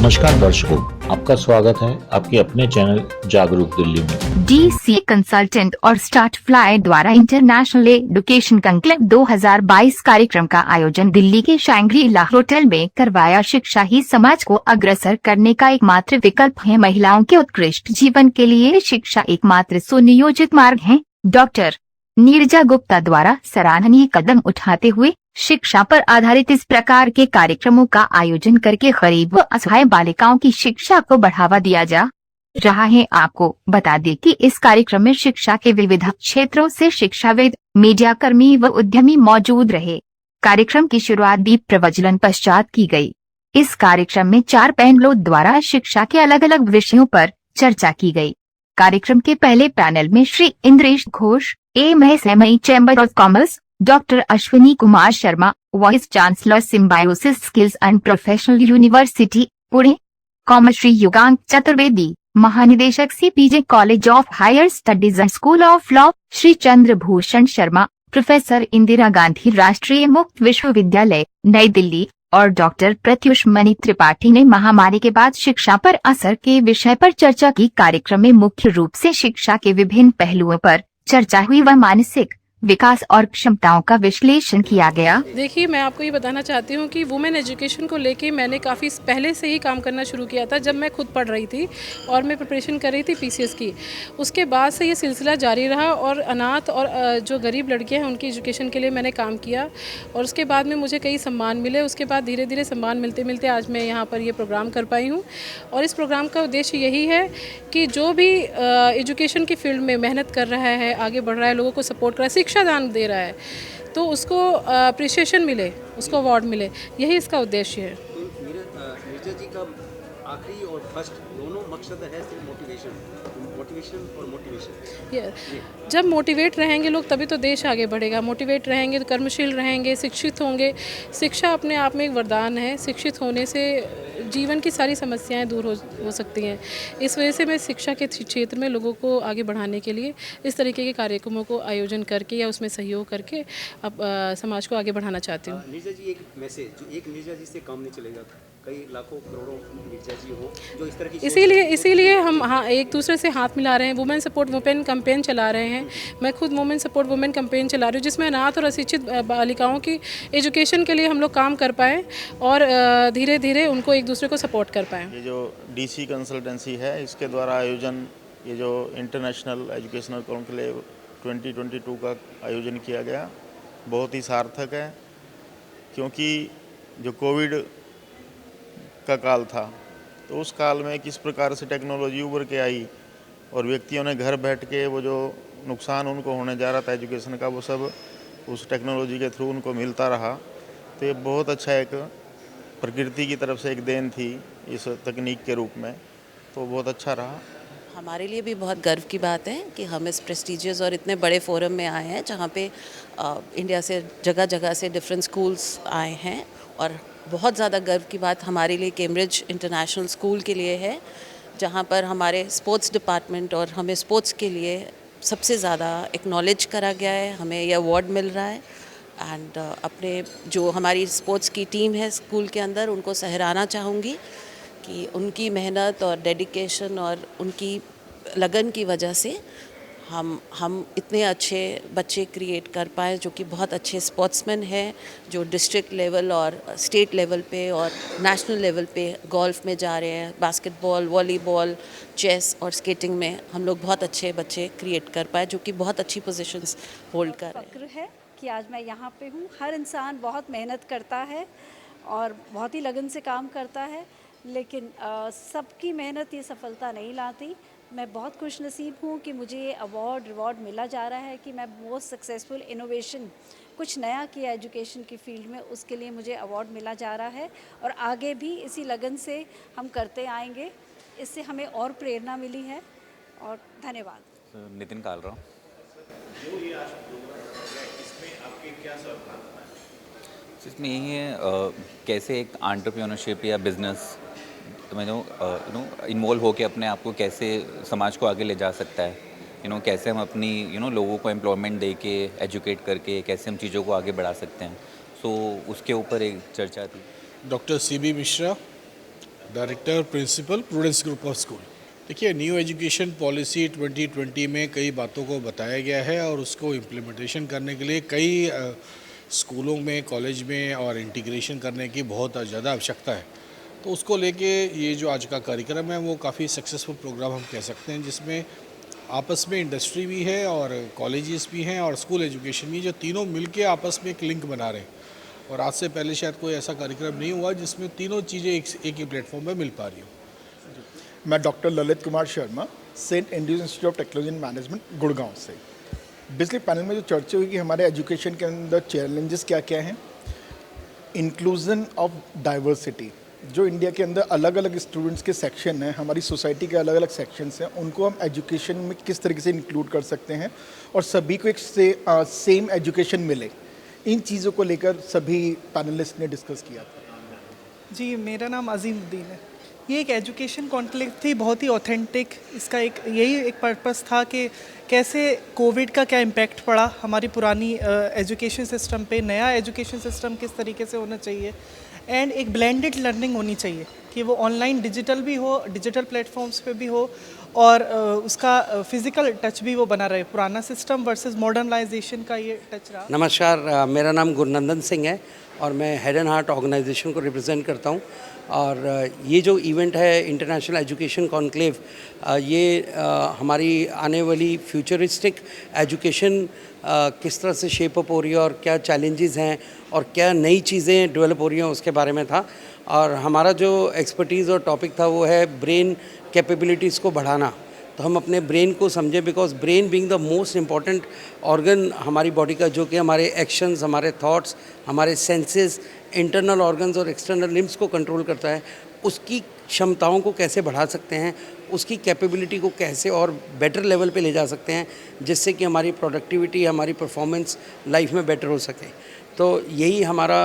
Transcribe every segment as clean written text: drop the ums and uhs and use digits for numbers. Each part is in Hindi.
नमस्कार दर्शकों, आपका स्वागत है आपके अपने चैनल जागरूक दिल्ली में। DCA कंसल्टेंट और स्टार्ट फ्लाई द्वारा इंटरनेशनल एजुकेशन कंक्लेव 2022 कार्यक्रम का आयोजन दिल्ली के शैंग्री-ला होटल में करवाया। शिक्षा ही समाज को अग्रसर करने का एकमात्र विकल्प है। महिलाओं के उत्कृष्ट जीवन के लिए शिक्षा एकमात्र सुनियोजित मार्ग है। डॉक्टर नीरजा गुप्ता द्वारा सराहनीय कदम उठाते हुए शिक्षा पर आधारित इस प्रकार के कार्यक्रमों का आयोजन करके गरीब व असहाय बालिकाओं की शिक्षा को बढ़ावा दिया जा रहा है। आपको बता दें कि इस कार्यक्रम में शिक्षा के विविध क्षेत्रों से शिक्षाविद, मीडिया कर्मी व उद्यमी मौजूद रहे। कार्यक्रम की शुरुआत दीप प्रज्वलन पश्चात की गई। इस कार्यक्रम में 4 पैनलों द्वारा शिक्षा के अलग अलग विषयों पर चर्चा की गई। कार्यक्रम के पहले पैनल में Shri Indresh Ghosh, MSME chamber of commerce, doctor Ashwini Kumar Sharma, vice chancellor Symbiosis skills and professional university Pune, commerce, Shri Yugank Chaturvedi, महानिदेशक CPJ college of higher studies and school of law, Shri Chandrabhushan Sharma, professor Indira Gandhi Rashtriya Mukt विश्वविद्यालय नई दिल्ली और डॉक्टर प्रत्युष मणि त्रिपाठी ने महामारी के बाद शिक्षा पर असर के विषय पर चर्चा की। कार्यक्रम में मुख्य रूप से शिक्षा के विभिन्न पहलुओं पर चर्चा हुई व मानसिक विकास और क्षमताओं का विश्लेषण किया गया। देखिए, मैं आपको ये बताना चाहती हूँ कि वुमेन एजुकेशन को लेके मैंने काफ़ी पहले से ही काम करना शुरू किया था, जब मैं खुद पढ़ रही थी और मैं प्रिपरेशन कर रही थी PCS की। उसके बाद से ये सिलसिला जारी रहा और अनाथ और जो गरीब लड़कियाँ हैं उनकी एजुकेशन के लिए मैंने काम किया और उसके बाद में मुझे कई सम्मान मिले। उसके बाद धीरे धीरे सम्मान मिलते मिलते आज मैं यहाँ पर ये प्रोग्राम कर पाई हूँ। और इस प्रोग्राम का उद्देश्य यही है कि जो भी एजुकेशन की फील्ड में मेहनत कर रहा है, आगे बढ़ रहा है, लोगों को सपोर्ट कर रहा है, शिक्षा दान दे रहा है, तो उसको अप्रिशिएशन मिले, उसको अवार्ड मिले, यही इसका उद्देश्य है। नीरजा जी का आखिरी और फर्स्ट दोनों मकसद है सिर्फ मोटिवेशन और मोटिवेशन। जब मोटिवेट रहेंगे लोग तभी तो देश आगे बढ़ेगा। मोटिवेट रहेंगे तो कर्मशील रहेंगे, शिक्षित होंगे। शिक्षा अपने आप में एक वरदान है। शिक्षित होने से जीवन की सारी समस्याएं दूर हो सकती हैं। इस वजह से मैं शिक्षा के क्षेत्र में लोगों को आगे बढ़ाने के लिए इस तरीके के कार्यक्रमों को आयोजन करके या उसमें सहयोग करके अब समाज को आगे बढ़ाना चाहती हूँ। नीरजा जी, एक मैसेज जो एक नीरजा जी से काम नहीं चलेगा, कई लाखों करोड़ों नीरजा जी हो जो इस तरह की इसीलिए हम एक दूसरे से हाथ मिला रहे हैं। वुमेन सपोर्ट वुमेन कैंपेन चला रहे हैं। मैं खुद वुमेन सपोर्ट वुमेन कैंपेन चला रही हूँ, जिसमें अनाथ और अशिक्षित बालिकाओं की एजुकेशन के लिए हम लोग काम कर पाएँ और धीरे धीरे उनको एक दूसरे को सपोर्ट कर पाएँ। ये जो DC कंसल्टेंसी है, इसके द्वारा आयोजन, ये जो इंटरनेशनल एजुकेशनल कॉन्क्लेव 2022 का आयोजन किया गया, बहुत ही सार्थक है। क्योंकि जो कोविड का काल था, तो उस काल में किस प्रकार से टेक्नोलॉजी उभर के आई और व्यक्तियों ने घर बैठ के वो जो नुकसान उनको होने जा रहा था एजुकेशन का, वो सब उस टेक्नोलॉजी के थ्रू उनको मिलता रहा। तो ये बहुत अच्छा एक प्रकृति की तरफ से एक देन थी इस तकनीक के रूप में, तो बहुत अच्छा रहा। हमारे लिए भी बहुत गर्व की बात है कि हम इस प्रेस्टिजियस और इतने बड़े फोरम में आए हैं, जहाँ पे इंडिया से जगह जगह से डिफरेंट स्कूल्स आए हैं। और बहुत ज़्यादा गर्व की बात हमारे लिए कैम्ब्रिज इंटरनेशनल स्कूल के लिए है, जहाँ पर हमारे स्पोर्ट्स डिपार्टमेंट और हमें स्पोर्ट्स के लिए सबसे ज़्यादा एक्नॉलेज करा गया है, हमें यह अवार्ड मिल रहा है। एंड अपने जो हमारी स्पोर्ट्स की टीम है स्कूल के अंदर, उनको सराहना चाहूँगी कि उनकी मेहनत और डेडिकेशन और उनकी लगन की वजह से हम इतने अच्छे बच्चे क्रिएट कर पाए, जो कि बहुत अच्छे स्पोर्ट्समैन हैं, जो डिस्ट्रिक्ट लेवल और स्टेट लेवल पे और नेशनल लेवल पे गोल्फ में जा रहे हैं, बास्केटबॉल, वॉलीबॉल, चेस और स्केटिंग में हम लोग बहुत अच्छे बच्चे क्रिएट कर पाए, जो कि बहुत अच्छी पोजीशंस होल्ड कर रहे हैं। फ़क्र है कि आज मैं यहाँ पे हूँ। हर इंसान बहुत मेहनत करता है और बहुत ही लगन से काम करता है, लेकिन सबकी मेहनत ये सफलता नहीं लाती। मैं बहुत खुशनसीब हूँ कि मुझे ये रिवॉर्ड मिला जा रहा है कि मैं मोस्ट सक्सेसफुल इनोवेशन कुछ नया किया एजुकेशन की फील्ड में, उसके लिए मुझे अवार्ड मिला जा रहा है और आगे भी इसी लगन से हम करते आएंगे। इससे हमें और प्रेरणा मिली है और धन्यवाद। नितिन कालराव। इसमें यही है कैसे एक एंटरप्रेन्योरशिप या बिजनेस में इन्वॉल्व होकर अपने आप को कैसे समाज को आगे ले जा सकता है, कैसे हम अपनी लोगों को एम्प्लॉयमेंट दे के एजुकेट करके कैसे हम चीज़ों को आगे बढ़ा सकते हैं। सो उसके ऊपर एक चर्चा थी। Doctor CB Mishra, director principal Prudence group of school. देखिए, न्यू एजुकेशन पॉलिसी 2020 में कई बातों को बताया गया है और उसको इम्प्लीमेंटेशन करने के लिए कई स्कूलों में, कॉलेज में और इंटीग्रेशन करने की बहुत ज़्यादा आवश्यकता है। तो उसको लेके ये जो आज का कार्यक्रम है वो काफ़ी सक्सेसफुल प्रोग्राम हम कह सकते हैं, जिसमें आपस में इंडस्ट्री भी है और कॉलेजेस भी हैं और स्कूल एजुकेशन भी, जो तीनों मिलके आपस में एक लिंक बना रहे हैं। और आज से पहले शायद कोई ऐसा कार्यक्रम नहीं हुआ जिसमें तीनों चीज़ें एक ही प्लेटफॉर्म पर मिल पा रही हो। मैं doctor Lalit Kumar Sharma, Saint Andrews Institute of Technology and Management, Gurgaon से। बेसिकली पैनल में जो चर्चा हुई कि हमारे एजुकेशन के अंदर चैलेंजेस क्या क्या हैं, इंक्लूजन ऑफ डाइवर्सिटी, जो इंडिया के अंदर अलग अलग स्टूडेंट्स के सेक्शन हैं, हमारी सोसाइटी के अलग अलग सेक्शंस हैं, उनको हम एजुकेशन में किस तरीके से इंक्लूड कर सकते हैं और सभी को एक सेम एजुकेशन मिले, इन चीज़ों को लेकर सभी पैनलिस्ट ने डिस्कस किया था। जी, मेरा नाम अजीमुद्दीन है। ये एक एजुकेशन कॉन्क्लेव थी, बहुत ही ऑथेंटिक। इसका यही एक पर्पस था कि कैसे कोविड का क्या इम्पैक्ट पड़ा हमारी पुरानी एजुकेशन सिस्टम पे, नया एजुकेशन सिस्टम किस तरीके से होना चाहिए, एंड एक ब्लेंडेड लर्निंग होनी चाहिए कि वो ऑनलाइन डिजिटल भी हो, डिजिटल प्लेटफॉर्म्स पे भी हो और उसका फिज़िकल टच भी वो बना रहे। पुराना सिस्टम वर्सेस मॉडर्नाइजेशन का ये टच रहा। नमस्कार, मेरा नाम गुरनंदन सिंह है और मैं हेड एंड हार्ट ऑर्गेनाइजेशन को रिप्रेजेंट करता हूँ। और ये जो इवेंट है इंटरनेशनल एजुकेशन कॉन्क्लेव, ये हमारी आने वाली फ्यूचरिस्टिक एजुकेशन किस तरह से शेप अप हो रही है और क्या चैलेंजेस हैं और क्या नई चीज़ें डेवलप हो रही हैं उसके बारे में था। और हमारा जो एक्सपर्टीज़ और टॉपिक था वो है ब्रेन कैपेबिलिटीज़ को बढ़ाना। तो हम अपने ब्रेन को समझें, because brain being the most important organ हमारी बॉडी का, जो कि हमारे एक्शंस, हमारे थॉट्स, हमारे सेंसेस, इंटरनल ऑर्गन्स और एक्सटर्नल लिम्स को कंट्रोल करता है, उसकी क्षमताओं को कैसे बढ़ा सकते हैं, उसकी कैपेबिलिटी को कैसे और बेटर लेवल पे ले जा सकते हैं, जिससे कि हमारी प्रोडक्टिविटी, हमारी परफॉर्मेंस लाइफ में बेटर हो सके। तो यही हमारा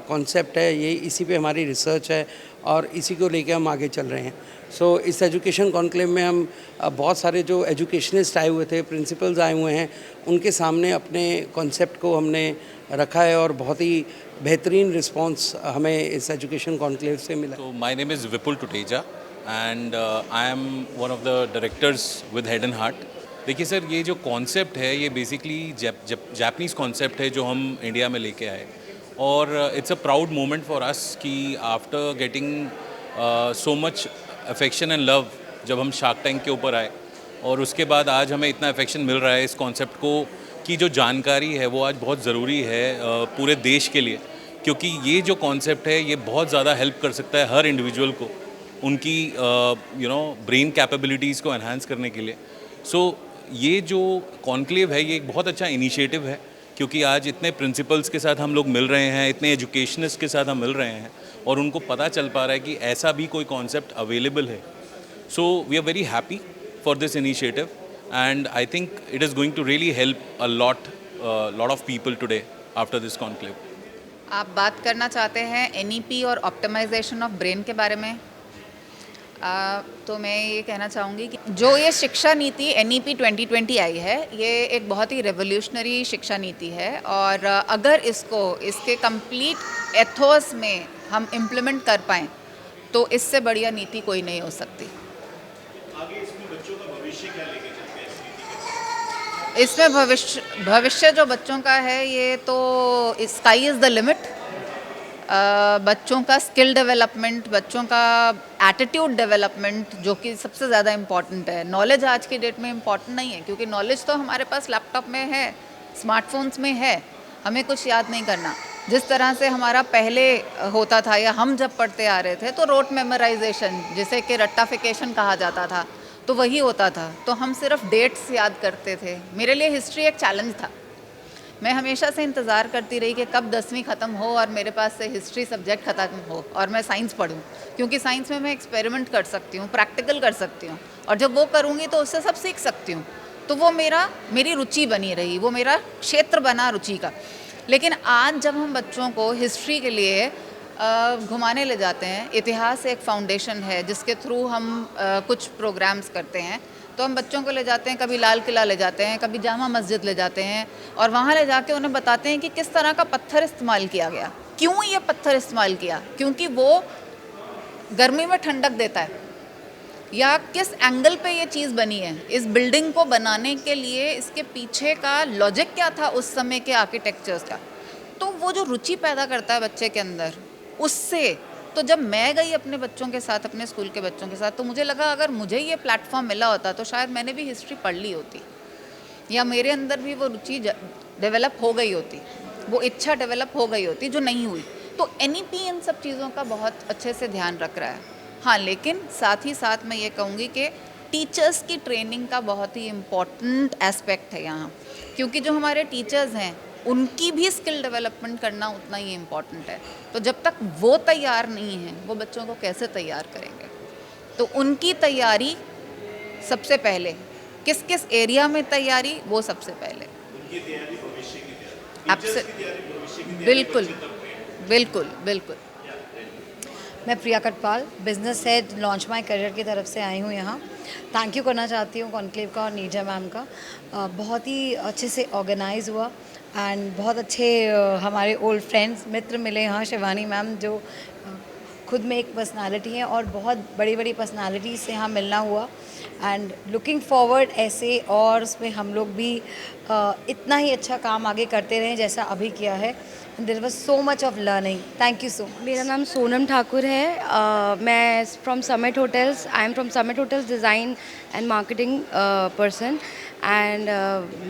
कॉन्सेप्ट है, यही इसी पे हमारी रिसर्च है और इसी को लेके हम आगे चल रहे हैं। सो इस एजुकेशन कॉन्क्लेव में हम बहुत सारे जो एजुकेशनिस्ट आए हुए थे, प्रिंसिपल्स आए हुए हैं, उनके सामने अपने कॉन्सेप्ट को हमने रखा है और बहुत ही बेहतरीन रिस्पांस हमें इस एजुकेशन कॉन्क्लेव से मिला। तो my name is Vipul Tuteja and I am one of the directors with head and heart. देखिए सर, ये जो कॉन्सेप्ट है ये बेसिकली जापानीज़ कॉन्सेप्ट है जो हम इंडिया में लेके आए, और it's a proud moment for us कि after getting so much affection and love, जब हम शार्क टैंक के ऊपर आए और उसके बाद आज हमें इतना अफेक्शन मिल रहा है इस कॉन्सेप्ट को, की जो जानकारी है वो आज बहुत ज़रूरी है पूरे देश के लिए, क्योंकि ये जो कॉन्सेप्ट है ये बहुत ज़्यादा हेल्प कर सकता है हर इंडिविजुअल को उनकी ब्रेन कैपेबिलिटीज़ को एनहांस करने के लिए। सो ये जो कॉन्क्लेव है ये एक बहुत अच्छा इनिशिएटिव है, क्योंकि आज इतने प्रिंसिपल्स के साथ हम लोग मिल रहे हैं, इतने एजुकेशनिस्ट के साथ हम मिल रहे हैं और उनको पता चल पा रहा है कि ऐसा भी कोई कॉन्सेप्ट अवेलेबल है। So we are very happy for this initiative and I think it is going to really help a lot of people today after this conclave. आप बात करना चाहते हैं NEP और ऑप्टिमाइजेशन ऑफ ब्रेन के बारे में। तो मैं ये कहना चाहूँगी कि जो ये शिक्षा नीति NEP 2020 आई है, ये एक बहुत ही रेवोल्यूशनरी शिक्षा नीति है और अगर इसके कंप्लीट एथोस में हम इम्प्लीमेंट कर पाएँ तो इससे बढ़िया नीति कोई नहीं हो सकती। आगे इसमें बच्चों का भविष्य क्या लेके इसमें भविष्य जो बच्चों का है, ये तो स्काई इज़ द लिमिट। बच्चों का स्किल डेवलपमेंट, बच्चों का एटीट्यूड डेवलपमेंट, जो कि सबसे ज़्यादा इम्पॉर्टेंट है। नॉलेज आज की डेट में इम्पॉर्टेंट नहीं है, क्योंकि नॉलेज तो हमारे पास लैपटॉप में है, स्मार्टफोन्स में है, हमें कुछ याद नहीं करना। जिस तरह से हमारा पहले होता था या हम जब पढ़ते आ रहे थे तो रोट मेमोराइजेशन, जिसे कि रट्टाफिकेशन कहा जाता था, तो वही होता था। तो हम सिर्फ डेट्स याद करते थे। मेरे लिए हिस्ट्री एक चैलेंज था। मैं हमेशा से इंतज़ार करती रही कि कब 10वीं ख़त्म हो और मेरे पास से हिस्ट्री सब्जेक्ट ख़त्म हो और मैं साइंस पढूं, क्योंकि साइंस में मैं एक्सपेरिमेंट कर सकती हूँ, प्रैक्टिकल कर सकती हूँ, और जब वो करूँगी तो उससे सब सीख सकती हूँ। तो वो मेरी रुचि बनी रही, वो मेरा क्षेत्र बना रुचि का। लेकिन आज जब हम बच्चों को हिस्ट्री के लिए घुमाने ले जाते हैं, इतिहास एक फाउंडेशन है जिसके थ्रू हम कुछ प्रोग्राम्स करते हैं, तो हम बच्चों को ले जाते हैं, कभी लाल किला ले जाते हैं, कभी जामा मस्जिद ले जाते हैं और वहाँ ले जाके उन्हें बताते हैं कि किस तरह का पत्थर इस्तेमाल किया गया, क्यों ये पत्थर इस्तेमाल किया, क्योंकि वो गर्मी में ठंडक देता है, या किस एंगल पे ये चीज़ बनी है, इस बिल्डिंग को बनाने के लिए इसके पीछे का लॉजिक क्या था उस समय के आर्किटेक्चर्स का। तो वो जो रुचि पैदा करता है बच्चे के अंदर, उससे तो जब मैं गई अपने बच्चों के साथ, अपने स्कूल के बच्चों के साथ, तो मुझे लगा अगर मुझे ये प्लेटफॉर्म मिला होता तो शायद मैंने भी हिस्ट्री पढ़ ली होती, या मेरे अंदर भी वो रुचि डेवलप हो गई होती, वो इच्छा डेवलप हो गई होती जो नहीं हुई। तो NEP इन सब चीज़ों का बहुत अच्छे से ध्यान रख रहा है। हाँ, लेकिन साथ ही साथ मैं ये कहूँगी कि टीचर्स की ट्रेनिंग का बहुत ही इम्पॉर्टेंट एस्पेक्ट है यहाँ, क्योंकि जो हमारे टीचर्स हैं उनकी भी स्किल डेवलपमेंट करना उतना ही इम्पॉर्टेंट है। तो जब तक वो तैयार नहीं है, वो बच्चों को कैसे तैयार करेंगे? तो उनकी तैयारी सबसे पहले, किस किस एरिया में तैयारी, वो सबसे पहले। बिल्कुल बिल्कुल बिल्कुल। मैं Priya Katpal, business head launch my career की तरफ से आई हूँ यहाँ। थैंक यू करना चाहती हूँ कॉन्क्लेव का और नीरजा मैम का। बहुत ही अच्छे से ऑर्गेनाइज हुआ एंड बहुत अच्छे हमारे ओल्ड फ्रेंड्स मित्र मिले यहाँ। शिवानी मैम जो खुद में एक पर्सनालिटी है और बहुत बड़ी बड़ी पर्सनालिटी से यहाँ मिलना हुआ एंड लुकिंग फॉरवर्ड ऐसे और उसमें हम लोग भी इतना ही अच्छा काम आगे करते रहें जैसा अभी किया है। There was so much of learning. Thank you so much. मेरा नाम सोनम ठाकुर है। मैं from Summit Hotels, I am from Summit Hotels design and marketing person and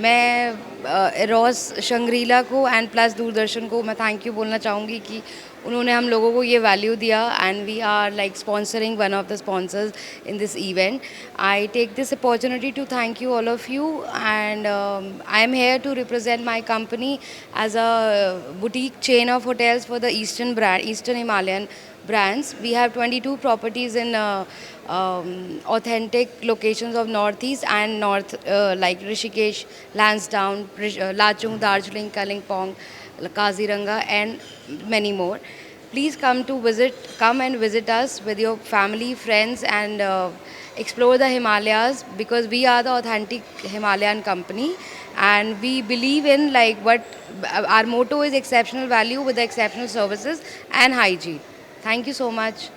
मैं रॉस शंग्रीला को एंड प्लस दूरदर्शन को मैं थैंक यू बोलना चाहूँगी कि उन्होंने हम लोगों को ये वैल्यू दिया and we are like sponsoring one of the sponsors in this event. I take this opportunity to thank you all of you and I am here to represent my company as a boutique chain of hotels for the Eastern Himalayan brands. We have 22 properties in authentic locations of Northeast and North like Rishikesh, Lansdowne, Lachung, Darjeeling, Kalimpong, Kaziranga and many more. Please come and visit us with your family, friends and explore the Himalayas because we are the authentic Himalayan company and we believe in like what our motto is exceptional value with the exceptional services and hygiene. Thank you so much.